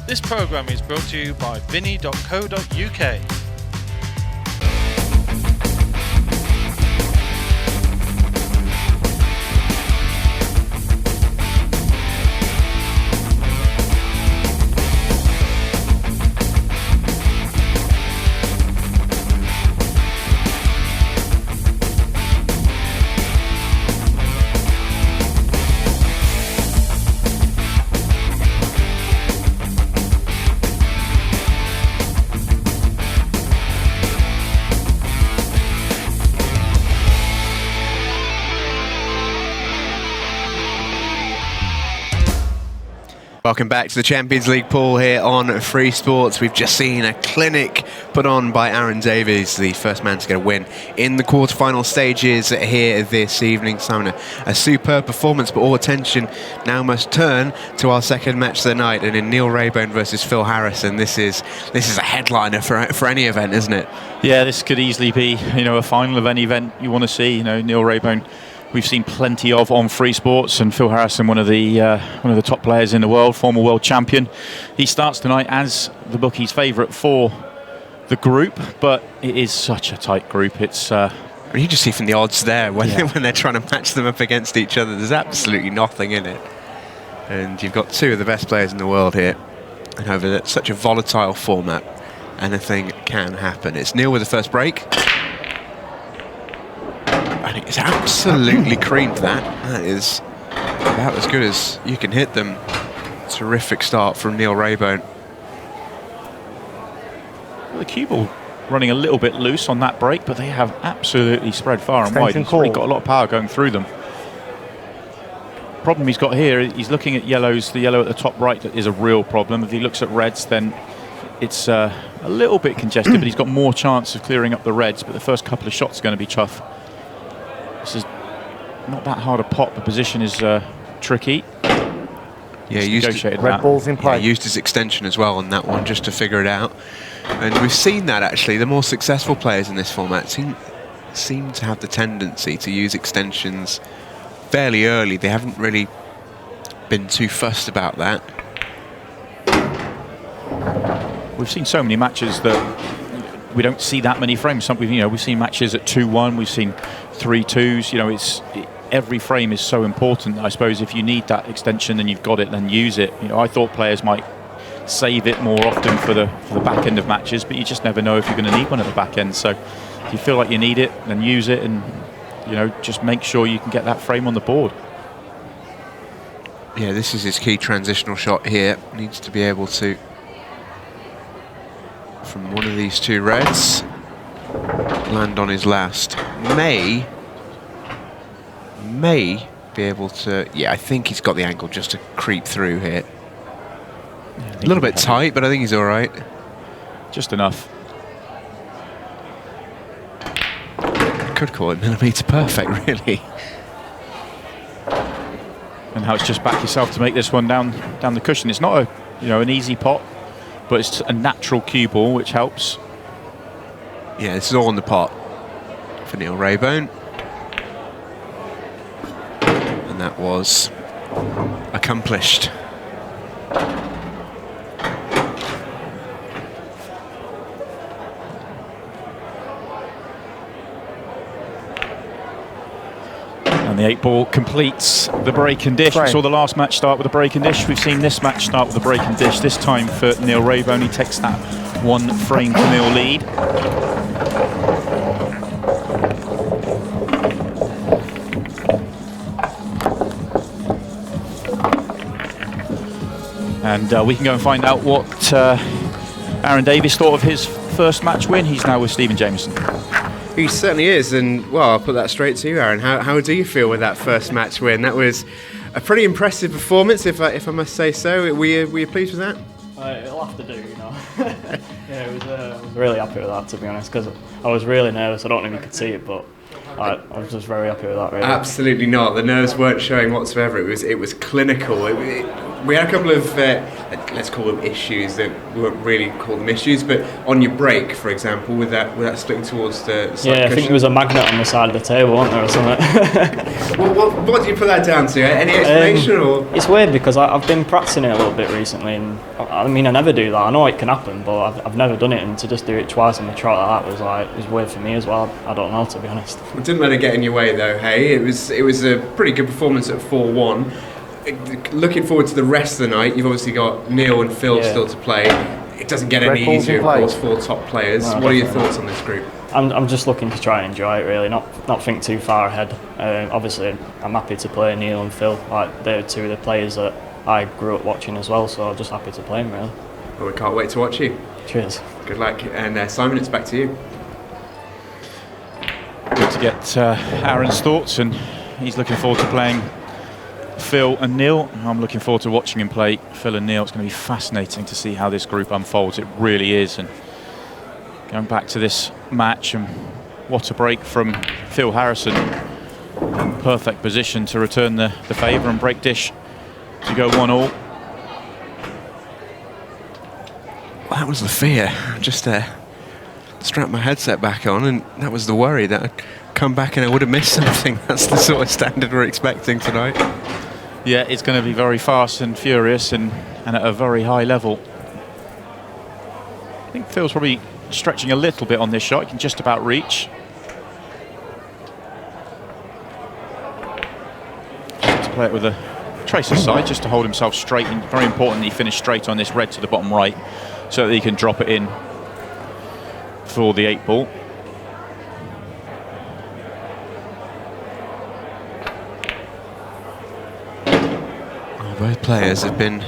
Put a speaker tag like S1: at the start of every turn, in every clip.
S1: This programme is brought to you by vinny.co.uk.
S2: Welcome back to the Champions League pool here on Free Sports. We've just seen a clinic put on by Aaron Davies, the first man to get a win in the quarterfinal stages here this evening. Simon, a superb performance, but all attention now must turn to our second match of the night, and in Neil Raybone versus Phil Harrison. This is a headliner for any event, isn't it?
S3: Yeah, this could easily be, a final of any event you want to see. Neil Raybone, we've seen plenty of on Free Sports, and Phil Harrison, one of the top players in the world, former world champion. He starts tonight as the bookies' favourite for the group, but it is such a tight group. It's
S2: you just see from the odds there when they're trying to match them up against each other, there's absolutely nothing in it. And you've got two of the best players in the world here, and over such a volatile format, anything can happen. It's Neil with the first break. And it's absolutely creamed that. That is about as good as you can hit them. Terrific start from Neil Raybone.
S3: Well, the cue ball running a little bit loose on that break, but they have absolutely spread far and wide. He's really got a lot of power going through them. Problem he's got here, he's looking at yellows. The yellow at the top right is a real problem. If he looks at reds, then it's a little bit congested, but he's got more chance of clearing up the reds, but the first couple of shots are going to be tough. This is not that hard a pot. The position is tricky.
S2: Yeah, he used his extension as well on that one just to figure it out. And we've seen that actually. The more successful players in this format seem to have the tendency to use extensions fairly early. They haven't really been too fussed about that.
S3: We've seen so many matches that we don't see that many frames. We've seen matches at 2-1. We've seen 3-2s. Every frame is so important. I suppose if you need that extension and you've got it, then use it. I thought players might save it more often for the back end of matches, but you just never know if you're going to need one at the back end. So if you feel like you need it, then use it, and just make sure you can get that frame on the board.
S2: Yeah, this is his key transitional shot here. Needs to be able to, from one of these two reds, land on his last. May be able to. Yeah, I think he's got the angle just to creep through here. Yeah, a little bit tight, but I think he's all right.
S3: Just enough.
S2: Could call it millimetre perfect, really.
S3: And how it's just back yourself to make this one down the cushion. It's not an easy pot, but it's a natural cue ball, which helps.
S2: Yeah, this is all in the pot for Neil Raybone. And that was accomplished.
S3: And the 8-ball completes the break and dish. We saw the last match start with a break and dish. We've seen this match start with a break and dish. This time for Neil Raybone, he takes that 1 frame to 0 lead. And we can go and find out what Aaron Davies thought of his first match win. He's now with Stephen Jameson.
S2: He certainly is, and well, I'll put that straight to you, Aaron. How do you feel with that first match win? That was a pretty impressive performance, if I must say so. Were you pleased with that?
S4: It'll have to do, Yeah, I was really happy with that, to be honest, because I was really nervous. I don't know if you could see it, but I was just very happy with that, really.
S2: Absolutely not. The nerves weren't showing whatsoever. It was clinical. We had a couple of let's call them issues that we won't really call them issues, but on your break, for example, with that splitting towards the side
S4: Yeah, I think there was a magnet on the side of the table, wasn't there, or something?
S2: what do you put that down to? Any explanation? Or
S4: it's weird because I've been practicing it a little bit recently, and I mean I never do that. I know it can happen, but I've never done it, and to just do it twice on the trot like that was weird for me as well. I don't know, to be honest.
S2: Well, didn't let it get in your way though. Hey, it was a pretty good performance at 4-1. Looking forward to the rest of the night. You've obviously got Neil and Phil still to play. It doesn't get any easier, of course, for top players.
S4: No,
S2: what are your thoughts on this group?
S4: I'm just looking to try and enjoy it, really, not think too far ahead. Obviously, I'm happy to play Neil and Phil. Like, they're two of the players that I grew up watching as well, so I'm just happy to play them, really.
S2: Well, we can't wait to watch you.
S4: Cheers.
S2: Good luck. And Simon, it's back to you.
S3: Good to get Aaron's thoughts, and he's looking forward to playing Phil and Neil. I'm looking forward to watching him play Phil and Neil. It's going to be fascinating to see how this group unfolds. It really is. And going back to this match, and what a break from Phil Harrison. Perfect position to return the favour and break dish to go 1-all.
S2: That was the fear. Just strapped my headset back on, and that was the worry that I'd come back and I would have missed something. That's the sort of standard we're expecting tonight.
S3: Yeah, it's going to be very fast and furious and at a very high level. I think Phil's probably stretching a little bit on this shot. He can just about reach. To play it with a tracer side, just to hold himself straight. And very important that he finish straight on this red to the bottom right, so that he can drop it in for the 8-ball.
S2: Both players have been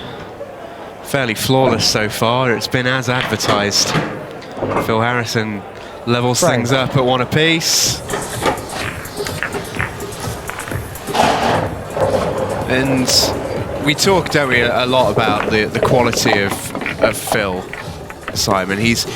S2: fairly flawless so far. It's been as advertised. Phil Harrison levels things up at 1 apiece. And we talk, don't we, a lot about the quality of Phil, Simon. He's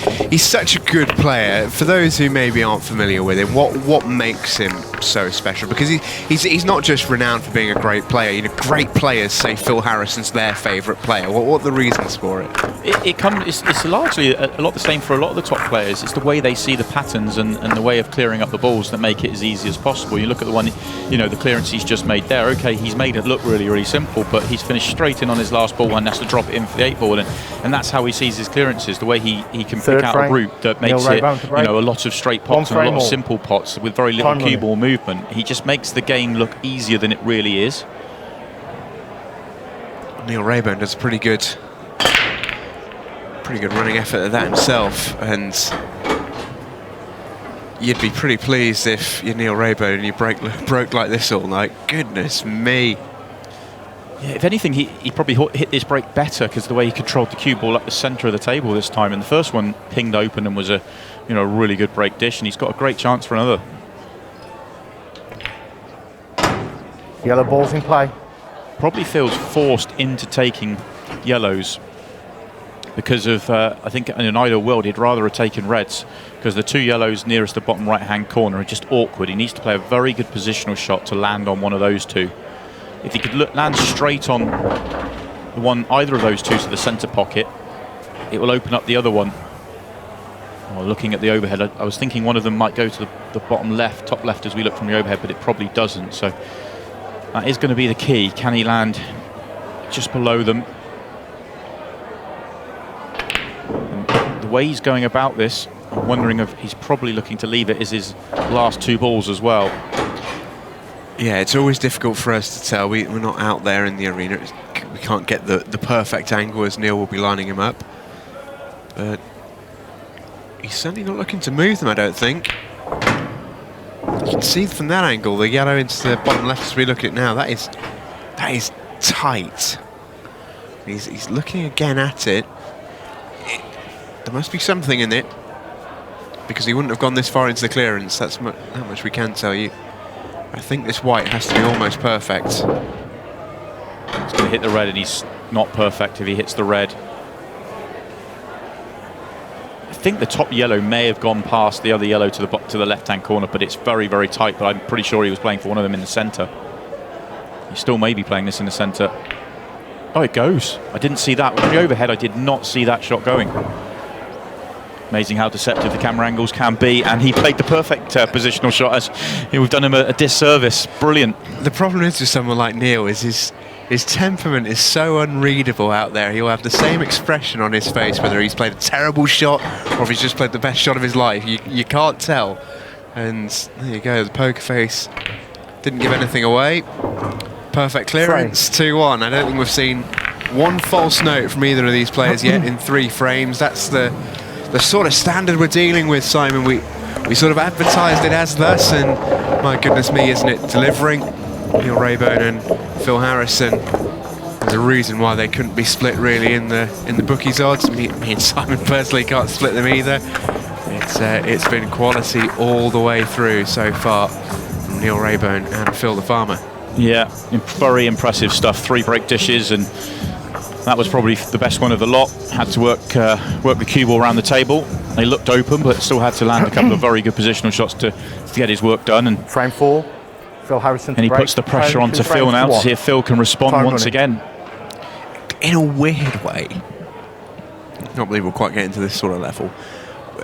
S2: such a good player. For those who maybe aren't familiar with him, what makes him so special? Because he's not just renowned for being a great player. You know, great players say Phil Harrison's their favourite player. What are the reasons for it?
S3: It's largely a lot the same for a lot of the top players. It's the way they see the patterns and the way of clearing up the balls that make it as easy as possible. You look at the one, you know, the clearance he's just made there. Okay, he's made it look really, really simple, but he's finished straight in on his last ball and has to drop it in for the 8-ball, and that's how he sees his clearances. The way he can pick out a route that makes it, you know, a lot of straight pots and a lot of simple pots with very little cue ball movement. He just makes the game look easier than it really is.
S2: Neil Raybone does a pretty good running effort at that himself, and you'd be pretty pleased if you're Neil Raybone and you broke like this all night. Goodness me.
S3: Yeah, if anything, he probably hit this break better because the way he controlled the cue ball up the centre of the table this time. And the first one pinged open and was a really good break dish, and he's got a great chance for another.
S5: Yellow ball's in play.
S3: Probably feels forced into taking yellows because of, I think in an ideal world he'd rather have taken reds, because the 2 yellows nearest the bottom right hand corner are just awkward. He needs to play a very good positional shot to land on one of those 2. If he could land straight on either of those 2 to the centre pocket, it will open up the other one. Well, looking at the overhead, I was thinking one of them might go to the bottom left, top left as we look from the overhead, but it probably doesn't. So that is going to be the key. Can he land just below them? And the way he's going about this, I'm wondering if he's probably looking to leave it as his last 2 balls as well.
S2: Yeah, it's always difficult for us to tell. We're not out there in the arena. We can't get the perfect angle as Neil will be lining him up. But he's certainly not looking to move them, I don't think. You can see from that angle the yellow into the bottom left as we look at it now. That is tight. He's looking again at it. There must be something in it, because he wouldn't have gone this far into the clearance. That's how much we can tell you. I think this white has to be almost perfect.
S3: He's going to hit the red, and he's not perfect if he hits the red. I think the top yellow may have gone past the other yellow to the left-hand corner, but it's very, very tight. But I'm pretty sure he was playing for one of them in the centre. He still may be playing this in the centre. Oh, it goes. I didn't see that. From the overhead, I did not see that shot going. Amazing how deceptive the camera angles can be, and he played the perfect positional shot. As we've done him a disservice. Brilliant.
S2: The problem is with someone like Neil is his temperament is so unreadable out there. He'll have the same expression on his face whether he's played a terrible shot or if he's just played the best shot of his life. You can't tell. And there you go, the poker face didn't give anything away. Perfect clearance, 2-1. I don't think we've seen one false note from either of these players yet in 3 frames. That's the sort of standard we're dealing with, Simon. We sort of advertised it as thus, and my goodness me, isn't it delivering? Neil Raybone and Phil Harrison. There's a reason why they couldn't be split really in the bookies odds. Me and Simon personally can't split them either. It's been quality all the way through so far from Neil Raybone and Phil the Farmer.
S3: Yeah, very impressive stuff. 3 break dishes, and that was probably the best one of the lot. Had to work the cue ball around the table. They looked open, but still had to land a couple of very good positional shots to get his work done. And
S5: frame 4, Phil Harrison.
S3: And he puts the pressure onto Phil now to see if Phil can respond once again.
S2: In a weird way, I can't believe we're quite getting to this sort of level.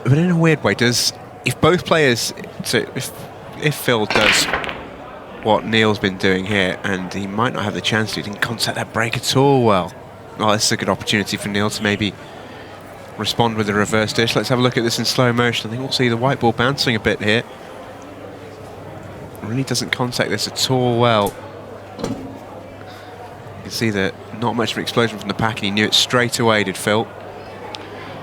S2: But in a weird way, if both players, so if Phil does what Neil's been doing here, and he might not have the chance to, he didn't contact that break at all well. Oh, this is a good opportunity for Neil to maybe respond with a reverse dish. Let's have a look at this in slow motion. I think we'll see the white ball bouncing a bit here. Really doesn't contact this at all well. You can see that not much of an explosion from the pack, and he knew it straight away, did Phil.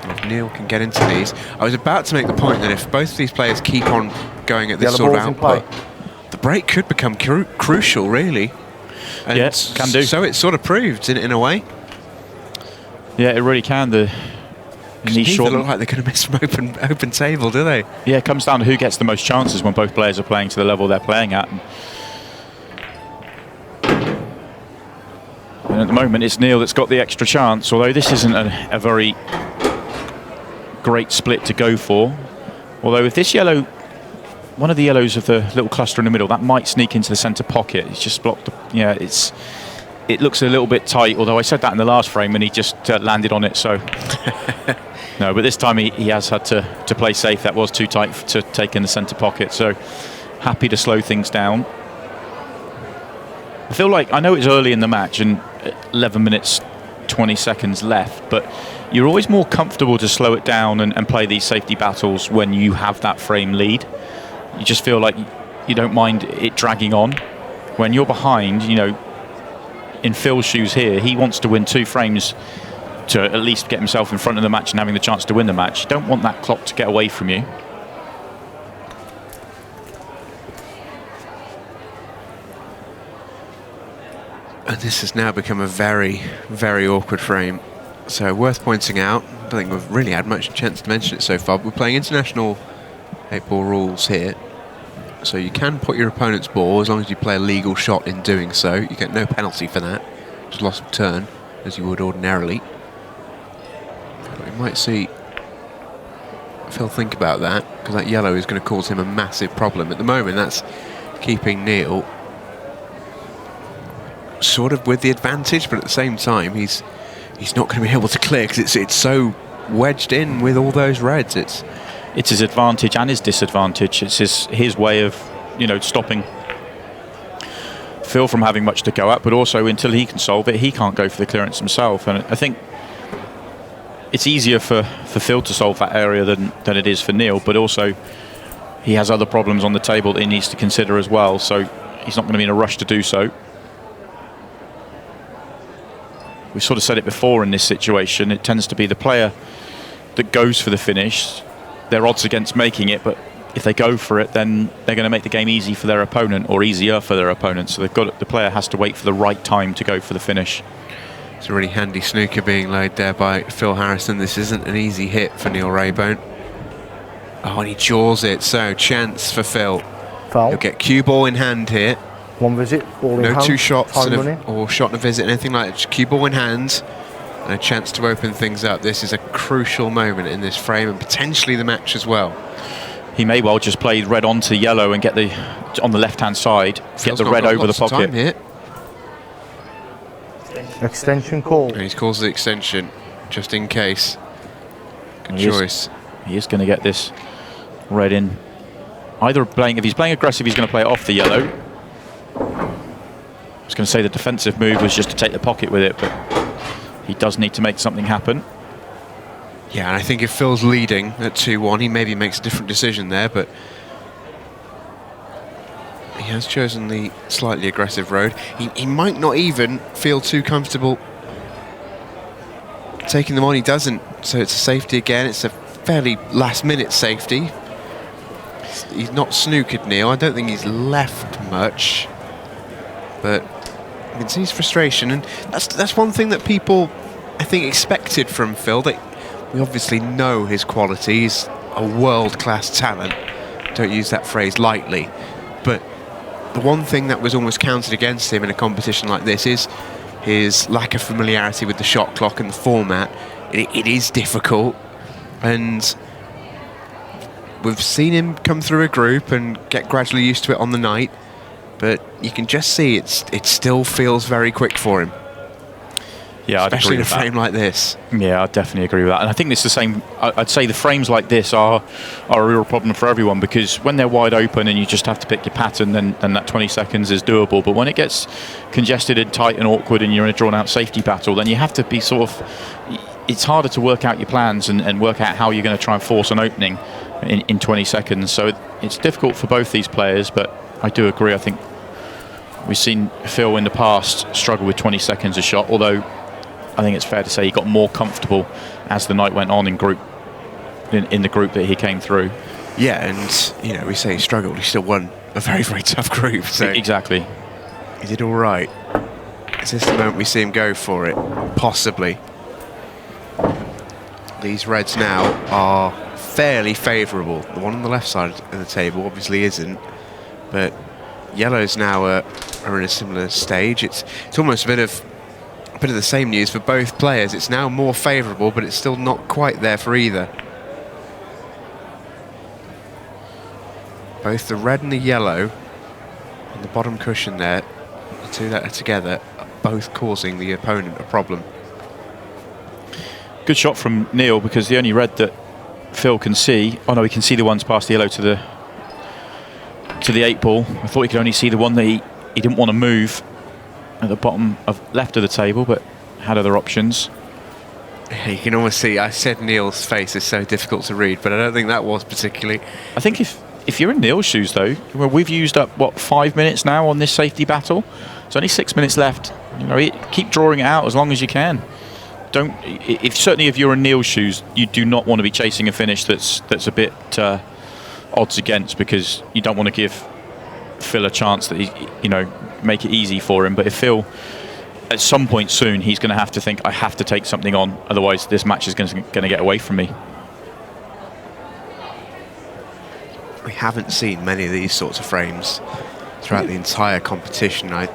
S2: If Neil can get into these. I was about to make the point that if both of these players keep on going at this sort of output, the break could become crucial, really. And
S3: yes, can do.
S2: So it sort of proved in a way.
S3: Yeah, it really can. The
S2: knees short look like they're going to miss from open table, do they?
S3: Yeah, it comes down to who gets the most chances when both players are playing to the level they're playing at. And at the moment, it's Neil that's got the extra chance, although this isn't a very great split to go for. Although if this yellow, one of the yellows of the little cluster in the middle, that might sneak into the centre pocket. It's just blocked. Yeah, it looks a little bit tight, although I said that in the last frame and he just landed on it, so no, but this time he has had to play safe. That was too tight to take in the centre pocket, so happy to slow things down. I feel like, I know it's early in the match and 11 minutes 20 seconds left, but you're always more comfortable to slow it down and play these safety battles when you have that frame lead. You just feel like you don't mind it dragging on. When you're behind, you know, in Phil's shoes here, he wants to win 2 frames to at least get himself in front of the match and having the chance to win the match. You don't want that clock to get away from you.
S2: And this has now become a very, very awkward frame. So worth pointing out, I don't think we've really had much chance to mention it so far, but we're playing international 8-ball rules here. So you can put your opponent's ball as long as you play a legal shot in doing so. You get no penalty for that. Just loss of turn, as you would ordinarily. But we might see Phil think about that, because that yellow is going to cause him a massive problem. At the moment, that's keeping Neil sort of with the advantage, but at the same time, he's not going to be able to clear because it's so wedged in with all those reds. It's
S3: his advantage and his disadvantage. It's his way of, you know, stopping Phil from having much to go at, but also until he can solve it, he can't go for the clearance himself. And I think it's easier for Phil to solve that area than it is for Neil, but also he has other problems on the table that he needs to consider as well, so he's not going to be in a rush to do so. We sort of said it before in this situation, it tends to be the player that goes for the finish. Their odds against making it, but if they go for it, then they're going to make the game easy for their opponent, or easier for their opponent. So the player has to wait for the right time to go for the finish.
S2: It's a really handy snooker being laid there by Phil Harrison. This isn't an easy hit for Neil Raybone. Oh, and he jaws it, so chance for Phil.
S5: Foul.
S2: He'll get cue ball in hand here.
S5: 1 visit, ball in hand.
S2: No 2 shots
S5: or
S2: shot and a visit, anything like that. Just cue ball in hand and a chance to open things up. This is a crucial moment in this frame and potentially the match as well.
S3: He may well just play red onto yellow and get on the left-hand side,
S2: Phil's
S3: get the red over the pocket.
S2: Time here.
S5: Extension call.
S2: And he's calls the extension, just in case. Good choice.
S3: He is going to get this red in. Either playing, if he's playing aggressive, he's going to play it off the yellow. I was going to say the defensive move was just to take the pocket with it, but he does need to make something happen.
S2: Yeah, and I think if Phil's leading at 2-1, he maybe makes a different decision there, but he has chosen the slightly aggressive road. He might not even feel too comfortable taking them on. He doesn't, so it's a safety again. It's a fairly last-minute safety. He's not snookered Neil. I don't think he's left much, but you can see his frustration, and that's one thing that people, I think, expected from Phil. That we obviously know his quality. He's a world-class talent. Don't use that phrase lightly, but the one thing that was almost counted against him in a competition like this is his lack of familiarity with the shot clock and the format. It is difficult, and we've seen him come through a group and get gradually used to it on the night, but you can just see it still feels very quick for him.
S3: Yeah,
S2: especially in a frame
S3: that.
S2: like this.
S3: Yeah, I definitely agree with that. And I think it's the same. I'd say the frames like this are a real problem for everyone, because when they're wide open and you just have to pick your pattern, then that 20 seconds is doable. But when it gets congested and tight and awkward and you're in a drawn-out safety battle, then you have to be sort of... It's harder to work out your plans and work out how you're going to try and force an opening in 20 seconds. So it's difficult for both these players, but I do agree. I think we've seen Phil in the past struggle with 20 seconds a shot, although I think it's fair to say he got more comfortable as the night went on in the group that he came through.
S2: Yeah, and we say he struggled, he still won a very, very tough group. So
S3: exactly.
S2: He did all right. Is this the moment we see him go for it? Possibly. These reds now are fairly favourable. The one on the left side of the table obviously isn't, but yellows now are in a similar stage. It's almost a bit of the same news for both players. It's now more favourable, but it's still not quite there for either. Both the red and the yellow on the bottom cushion there, the two that are together, are both causing the opponent a problem.
S3: Good shot from Neil, because the only red that Phil can see... Oh no, he can see the ones past the yellow to the 8 ball. I thought he could only see the one that he didn't want to move at the bottom of left of the table, but had other options.
S2: You can almost see, I said Neil's face is so difficult to read, but I don't think that was particularly...
S3: I think if you're in Neil's shoes, though, well, we've used up, what, 5 minutes now on this safety battle? There's only 6 minutes left. Keep drawing it out as long as you can. Certainly if you're in Neil's shoes, you do not want to be chasing a finish that's a bit odds against, because you don't want to give Phil a chance that make it easy for him. But if Phil, at some point soon, he's going to have to think, I have to take something on, otherwise this match is going to get away from me.
S2: We haven't seen many of these sorts of frames throughout the entire competition. I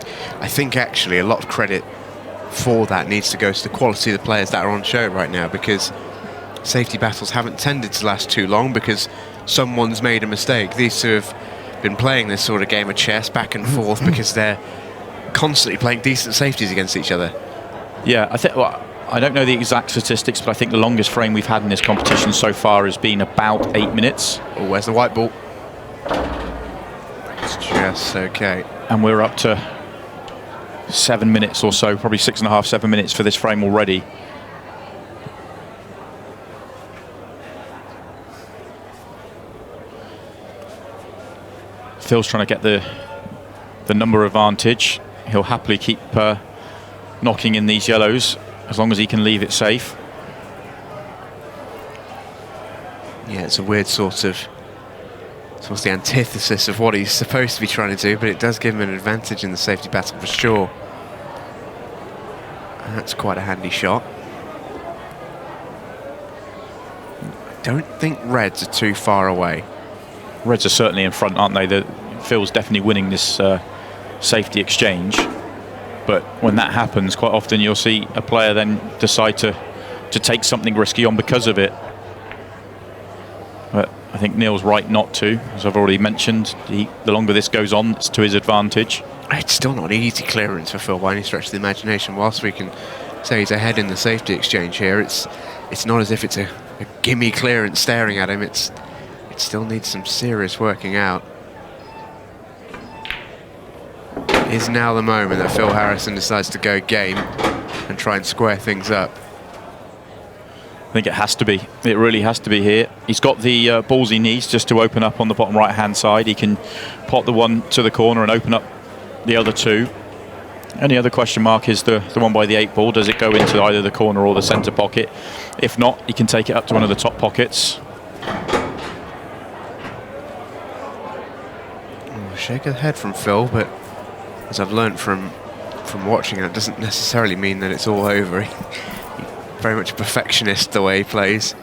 S2: think actually a lot of credit for that needs to go to the quality of the players that are on show right now, because safety battles haven't tended to last too long because someone's made a mistake. These two have been playing this sort of game of chess back and forth because they're constantly playing decent safeties against each other.
S3: Yeah, I don't know the exact statistics, but I think the longest frame we've had in this competition so far has been about 8 minutes.
S2: Oh, where's the white ball? It's just okay.
S3: And we're up to 7 minutes or so, probably 6.5, 7 minutes for this frame already. Phil's trying to get the number advantage. He'll happily keep knocking in these yellows as long as he can leave it safe.
S2: Yeah, it's a weird sort of... It's almost the antithesis of what he's supposed to be trying to do, but it does give him an advantage in the safety battle for sure. And that's quite a handy shot. I don't think reds are too far away.
S3: Reds are certainly in front, aren't they? Phil's definitely winning this safety exchange. But when that happens, quite often you'll see a player then decide to take something risky on because of it. But I think Neil's right not to, as I've already mentioned. The longer this goes on, it's to his advantage.
S2: It's still not an easy clearance for Phil by any stretch of the imagination. Whilst we can say he's ahead in the safety exchange here, it's not as if it's a gimme clearance staring at him. It still needs some serious working out. Is now the moment that Phil Harrison decides to go game and try and square things up.
S3: I think it has to be. It really has to be here. He's got the balls he needs just to open up on the bottom right-hand side. He can pot the one to the corner and open up the other two. Only other question mark is the one by the 8 ball. Does it go into either the corner or the centre pocket? If not, he can take it up to one of the top pockets.
S2: Shake of the head from Phil, but as I've learned from watching it, doesn't necessarily mean that it's all over. He's very much a perfectionist the way he plays.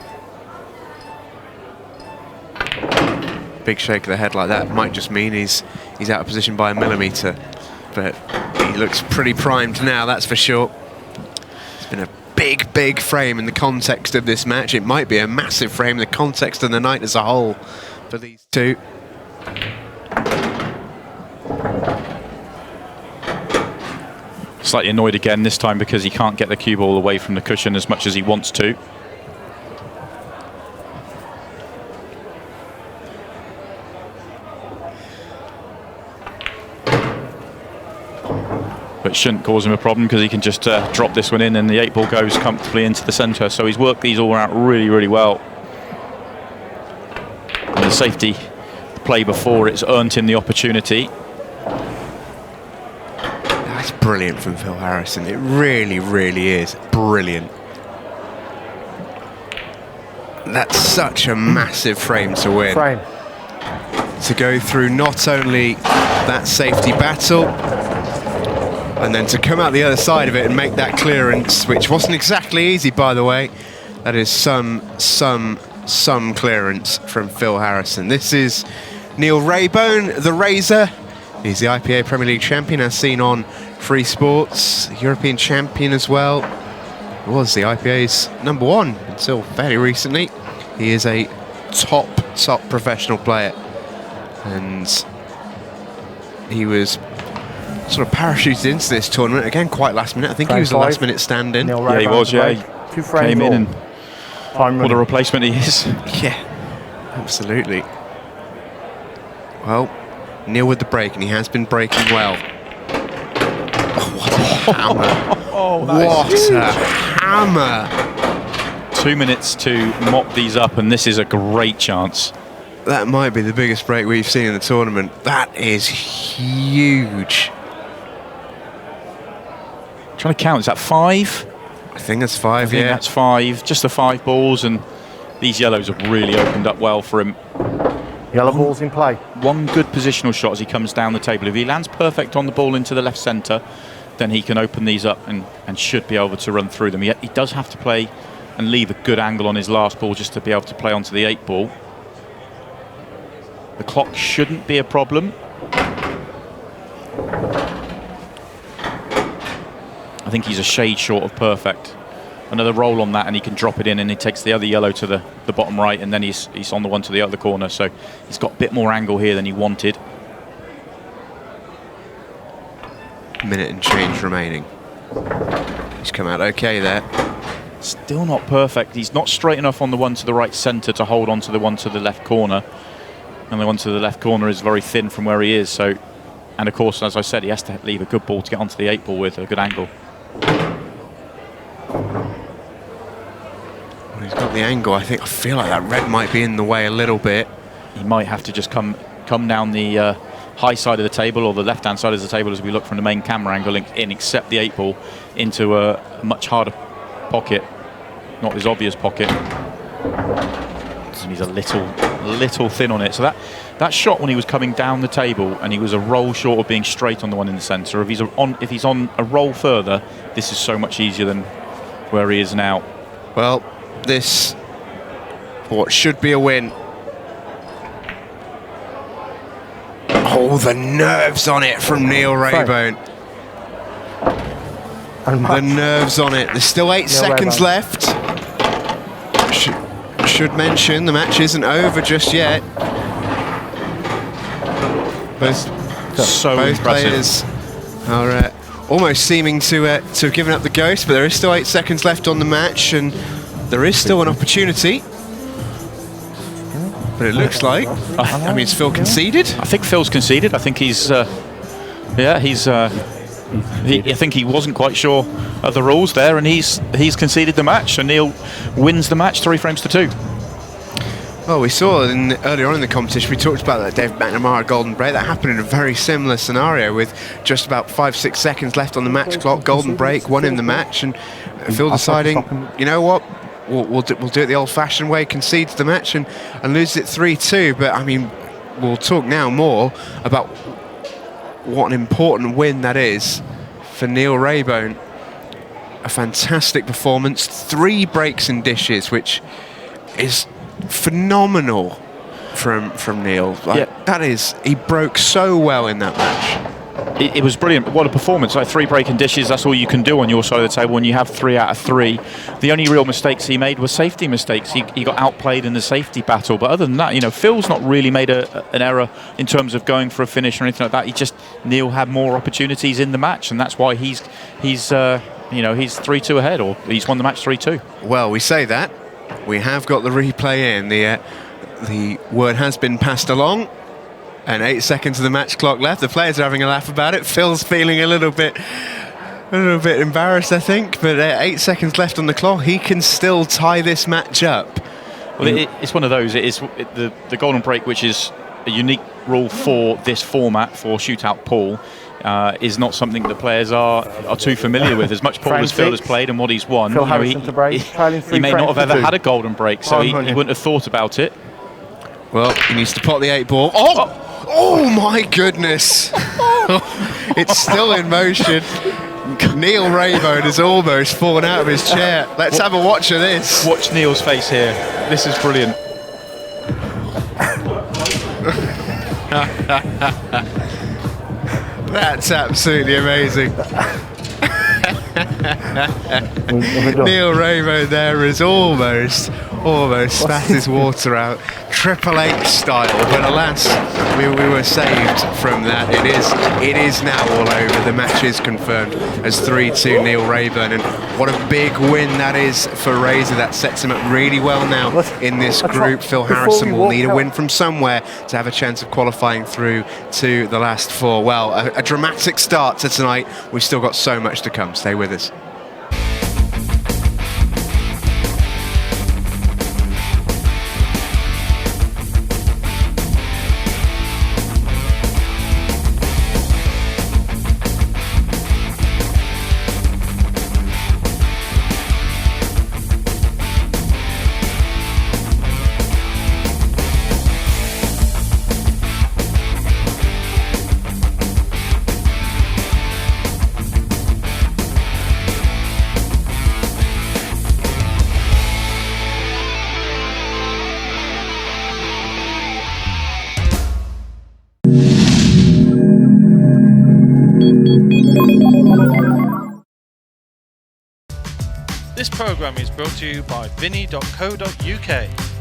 S2: Big shake of the head like that might just mean he's out of position by a millimetre, but he looks pretty primed now, that's for sure. It's been a big frame in the context of this match. It might be a massive frame in the context of the night as a whole for these two.
S3: Slightly annoyed again this time because he can't get the cue ball away from the cushion as much as he wants to. But it shouldn't cause him a problem because he can just drop this one in and the 8 ball goes comfortably into the centre. So he's worked these all out really well. And the safety play before, it's earned him the opportunity.
S2: That's brilliant from Phil Harrison. It really is brilliant. That's such a massive frame to win. To go through not only that safety battle, and then to come out the other side of it and make that clearance, which wasn't exactly easy, by the way. That is some clearance from Phil Harrison. This is Neil Raybone, the Razor. He's the IPA Premier League champion, as seen on Free Sports. European champion as well. He was the IPA's #1 until fairly recently. He is a top professional player. And he was sort of parachuted into this tournament, again quite last minute. I think he was a last minute stand-in.
S3: Yeah, he was, yeah. He came in and what a replacement he is.
S2: Yeah, absolutely. Well, Neil with the break, and he has been breaking well. Oh, what a hammer. What a hammer.
S3: 2 minutes to mop these up, and this is a great chance.
S2: That might be the biggest break we've seen in the tournament. That is huge.
S3: Trying to count, is that 5?
S2: I think that's 5,
S3: I think that's 5. Just the 5 balls, and these yellows have really opened up well for him.
S5: Yellow balls in play.
S3: One good positional shot as he comes down the table. If he lands perfect on the ball into the left centre, then he can open these up and should be able to run through them. He does have to play and leave a good angle on his last ball just to be able to play onto the 8 ball. The clock shouldn't be a problem. I think he's a shade short of perfect. Another roll on that and he can drop it in, and he takes the other yellow to the bottom right, and then he's on the one to the other corner. So he's got a bit more angle here than he wanted.
S2: Minute and change remaining. He's come out okay there.
S3: Still not perfect. He's not straight enough on the one to the right centre to hold on to the one to the left corner. And the one to the left corner is very thin from where he is. So, and of course, as I said, he has to leave a good ball to get onto the 8 ball with a good angle.
S2: Well, he's got the angle. I feel like that red might be in the way a little bit.
S3: He might have to just come down the high side of the table, or the left-hand side of the table as we look from the main camera angle in, accept the 8 ball into a much harder pocket, not his obvious pocket. And he's a little thin on it. So that shot when he was coming down the table and he was a roll short of being straight on the one in the centre. If he's on a roll further, this is so much easier than where he is now.
S2: Well, this what should be a win. Oh, the nerves on it from Neil Raybone. The nerves on it. There's still 8 seconds left. Should mention the match isn't over just yet. Both
S3: so
S2: players are almost seeming to have given up the ghost, but there is still 8 seconds left on the match, and there is still an opportunity. But it looks like, I mean, it's Phil conceded?
S3: I think Phil's conceded. I think he's, I think he wasn't quite sure of the rules there, and he's conceded the match. So Neil wins the match 3 frames to 2.
S2: Well, we saw earlier on in the competition, we talked about that David McNamara golden break. That happened in a very similar scenario with just about 5-6 seconds left on the match clock. Golden break, won in the match, and Phil deciding, you know what, we'll do it the old-fashioned way, concedes the match and loses it 3-2. But I mean, we'll talk now more about what an important win that is for Neil Raybone. A fantastic performance, 3 breaks and dishes, which is phenomenal from Neil. That is, he broke so well in that match.
S3: It was brilliant. What a performance. Like 3 break and dishes, that's all you can do on your side of the table when you have 3 out of 3. The only real mistakes he made were safety mistakes. He got outplayed in the safety battle. But other than that, you know, Phil's not really made an error in terms of going for a finish or anything like that. Neil had more opportunities in the match, and that's why he's 3-2 ahead, or he's won the match 3-2.
S2: Well, we say that. We have got the replay in. The word has been passed along. And 8 seconds of the match clock left. The players are having a laugh about it. Phil's feeling a little bit embarrassed, I think. But 8 seconds left on the clock. He can still tie this match up.
S3: Well, it's one of those. It is the golden break, which is a unique rule for this format for shootout pool. Is not something that players are too familiar with. As much pool as Phil has played and what he's won,
S5: Phil Harrison to break,
S3: he may not have ever had a golden break, so he wouldn't have thought about it.
S2: Well, he needs to pot the 8 ball. Oh my goodness! It's still in motion. Neil Raybone has almost fallen out of his chair. Let's have a watch of this.
S3: Watch Neil's face here. This is brilliant.
S2: That's absolutely amazing. Neil Raybone there is almost spat his water out, Triple H style, but alas, we were saved from that. It is now all over. The match is confirmed as 3-2 Neil Raybone, and what a big win that is for Razor. That sets him up really well now in this group. Phil Harrison will need a win from somewhere to have a chance of qualifying through to the last 4. Well, a dramatic start to tonight. We've still got so much to come. Stay with us.
S1: This programme is brought to you by Vinny.co.uk.